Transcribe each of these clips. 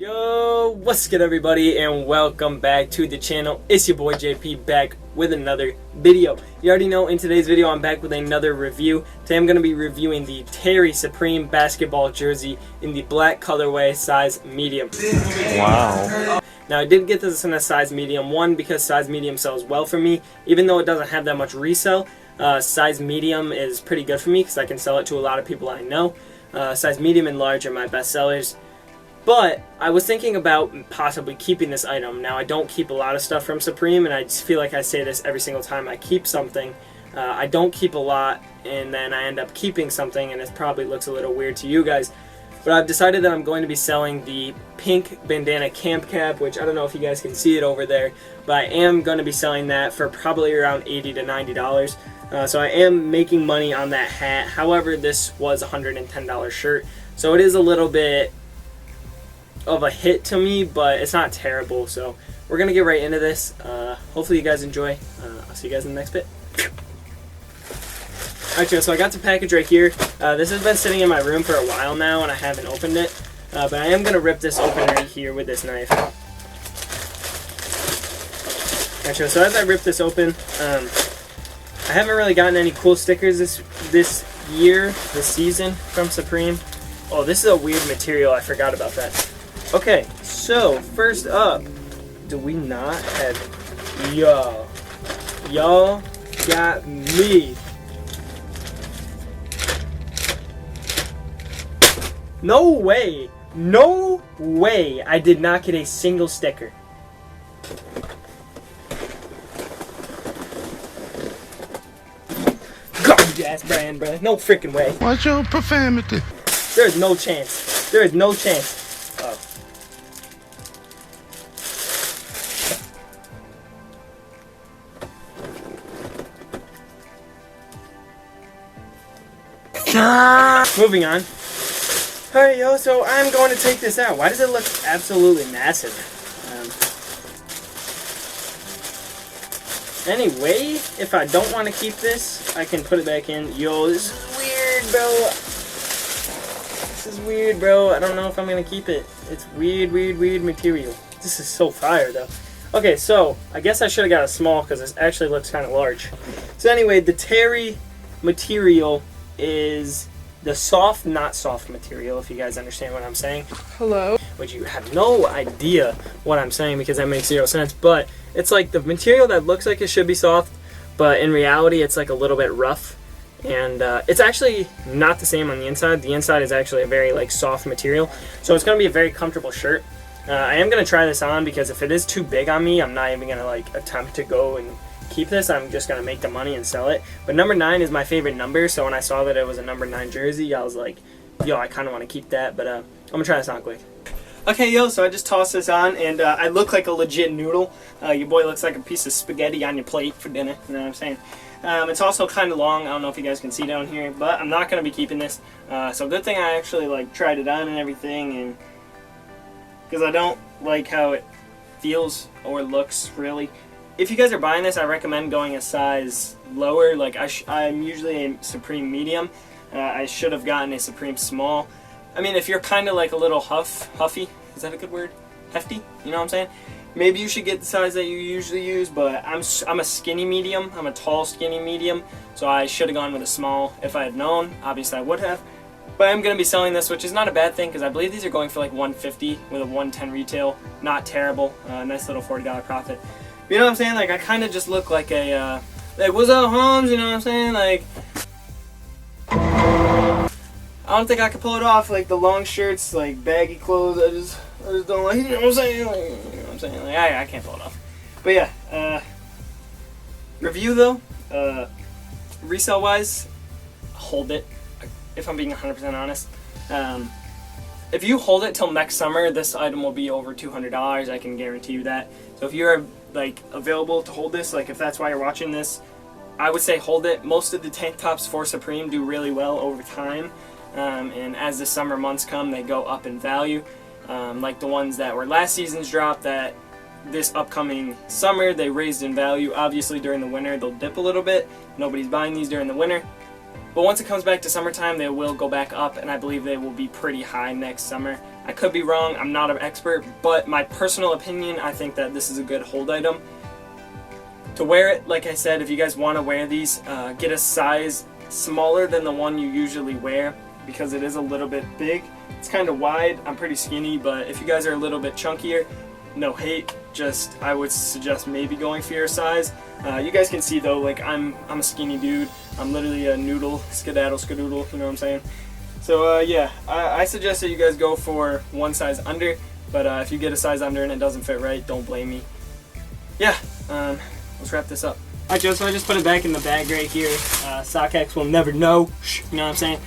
Yo, what's good everybody, and welcome back to the channel. It's your boy JP back with another video. You already know in today's video I'm back with another review. Today I'm going to be reviewing the Terry Supreme basketball jersey in the black colorway, size medium. Wow. Now I did get this in a size medium, one because size medium sells well for me. Even though it doesn't have that much resale, size medium is pretty good for me because I can sell it to a lot of people I know. Size medium and large are my best sellers. But I was thinking about possibly keeping this item. Now, I don't keep a lot of stuff from Supreme, and I just feel like I say this every single time I keep something. I don't keep a lot, and then I end up keeping something, and it probably looks a little weird to you guys. But I've decided that I'm going to be selling the pink bandana camp cap, which I don't know if you guys can see it over there, but I am going to be selling that for probably around $80 to $90. So I am making money on that hat. However, this was a $110 shirt, so it is a little bit of a hit to me, but it's not terrible. So we're gonna get right into this. Hopefully you guys enjoy. I'll see you guys in the next bit. Alright, so I got the package right here. This has been sitting in my room for a while now and I haven't opened it, but I am gonna rip this open right here with this knife. Alright, so as I rip this open, I haven't really gotten any cool stickers this season from Supreme. Oh, this is a weird material, I forgot about that. Okay, so first up, do we not have y'all? Y'all got me. No way! No way! I did not get a single sticker. Garbage ass brand, bro. No freaking way. Watch your profanity. There is no chance. There is no chance. Oh. Moving on. Alright, yo, so I'm going to take this out. Why does it look absolutely massive? Anyway, if I don't want to keep this, I can put it back in. Yo, this is weird, bro. This is weird, bro. I don't know if I'm going to keep it. It's weird material. This is so fire, though. Okay, so I guess I should have got a small because this actually looks kind of large. So anyway, the Terry material is the soft, not soft material, if you guys understand what I'm saying. Hello? Which you have no idea what I'm saying because that makes zero sense. But it's like the material that looks like it should be soft, but in reality it's like a little bit rough. And it's actually not the same on the inside. The inside is actually a very like soft material. So it's going to be a very comfortable shirt. I am going to try this on because if it is too big on me, I'm not even going to like attempt to go and keep this. I'm just going to make the money and sell it. But number 9 is my favorite number. So when I saw that it was a number 9 jersey, I was like, yo, I kind of want to keep that. But I'm going to try this on quick. Okay, yo, so I just tossed this on, and I look like a legit noodle. Your boy looks like a piece of spaghetti on your plate for dinner, you know what I'm saying? It's also kind of long. I don't know if you guys can see down here, but I'm not going to be keeping this. So good thing I actually like tried it on and everything, and because I don't like how it feels or looks, really. If you guys are buying this, I recommend going a size lower. Like I'm usually a Supreme medium. I should have gotten a Supreme small. I mean, if you're kind of like a little huffy, is that a good word? Hefty, you know what I'm saying? Maybe you should get the size that you usually use, but I'm a skinny medium. I'm a tall, skinny medium, so I should have gone with a small if I had known. Obviously, I would have. But I'm going to be selling this, which is not a bad thing, because I believe these are going for like $150 with a $110 retail. Not terrible. Nice little $40 profit. You know what I'm saying? Like, I kind of just look like a, like, what's up, Holmes? You know what I'm saying? Like, I don't think I could pull it off, like the long shirts, like baggy clothes. I just don't like. You know what I'm saying? Like, you know what I'm saying? Like, I can't pull it off. But yeah, review though, resale wise, hold it. If I'm being 100% honest, if you hold it till next summer, this item will be over $200. I can guarantee you that. So if you're like available to hold this, like if that's why you're watching this, I would say hold it. Most of the tank tops for Supreme do really well over time. And as the summer months come, they go up in value. Like the ones that were last season's drop that this upcoming summer, they raised in value. Obviously during the winter, they'll dip a little bit. Nobody's buying these during the winter. But once it comes back to summertime, they will go back up, and I believe they will be pretty high next summer. I could be wrong, I'm not an expert, but my personal opinion, I think that this is a good hold item. To wear it, like I said, if you guys want to wear these, get a size smaller than the one you usually wear, because it is a little bit big. It's kind of wide, I'm pretty skinny, but if you guys are a little bit chunkier, no hate, just I would suggest maybe going for your size. You guys can see though, like I'm a skinny dude. I'm literally a noodle, skedaddle, skadoodle, you know what I'm saying? So yeah, I suggest that you guys go for one size under, but if you get a size under and it doesn't fit right, don't blame me. Yeah, let's wrap this up. Alright Joe, so I just put it back in the bag right here. StockX will never know, you know what I'm saying?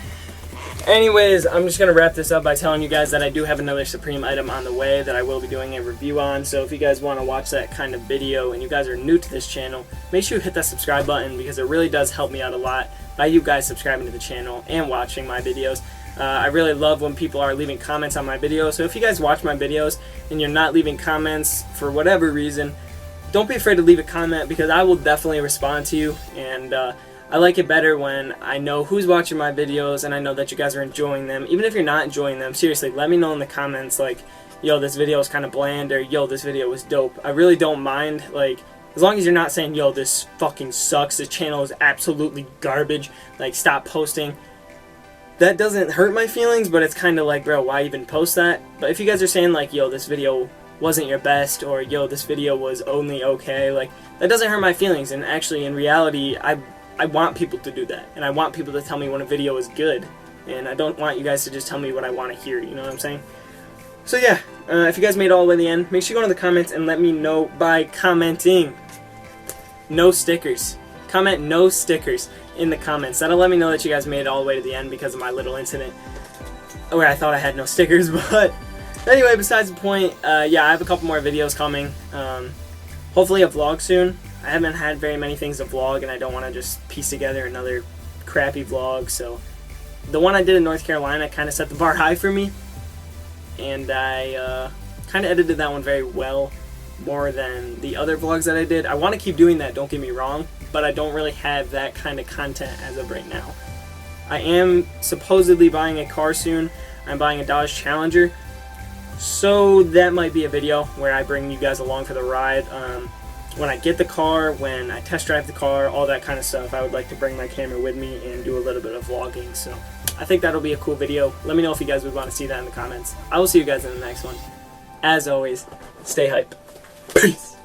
Anyways, I'm just going to wrap this up by telling you guys that I do have another Supreme item on the way that I will be doing a review on. So if you guys want to watch that kind of video and you guys are new to this channel, make sure you hit that subscribe button because it really does help me out a lot by you guys subscribing to the channel and watching my videos. I really love when people are leaving comments on my videos. So if you guys watch my videos and you're not leaving comments for whatever reason, don't be afraid to leave a comment because I will definitely respond to you. And I like it better when I know who's watching my videos and I know that you guys are enjoying them. Even if you're not enjoying them, seriously, let me know in the comments like, yo, this video is kind of bland, or yo, this video was dope. I really don't mind, like, as long as you're not saying, yo, this fucking sucks, this channel is absolutely garbage, like, stop posting. That doesn't hurt my feelings, but it's kind of like, bro, why even post that? But if you guys are saying like, yo, this video wasn't your best, or yo, this video was only okay, like, that doesn't hurt my feelings. And actually, in reality, I want people to do that, and I want people to tell me when a video is good, and I don't want you guys to just tell me what I want to hear, you know what I'm saying? So yeah, if you guys made it all the way to the end, make sure you go into the comments and let me know by commenting no stickers. Comment no stickers in the comments. That'll let me know that you guys made it all the way to the end because of my little incident where I thought I had no stickers. But anyway, besides the point, yeah, I have a couple more videos coming. Hopefully a vlog soon. I haven't had very many things to vlog, and I don't want to just piece together another crappy vlog. So the one I did in North Carolina kind of set the bar high for me, and I kind of edited that one very well, more than the other vlogs that I did. I want to keep doing that, don't get me wrong, but I don't really have that kind of content as of right now. I am supposedly buying a car soon. I'm buying a Dodge Challenger, so that might be a video where I bring you guys along for the ride. When I get the car, when I test drive the car, all that kind of stuff, I would like to bring my camera with me and do a little bit of vlogging. So I think that'll be a cool video. Let me know if you guys would want to see that in the comments. I will see you guys in the next one. As always, stay hype. Peace.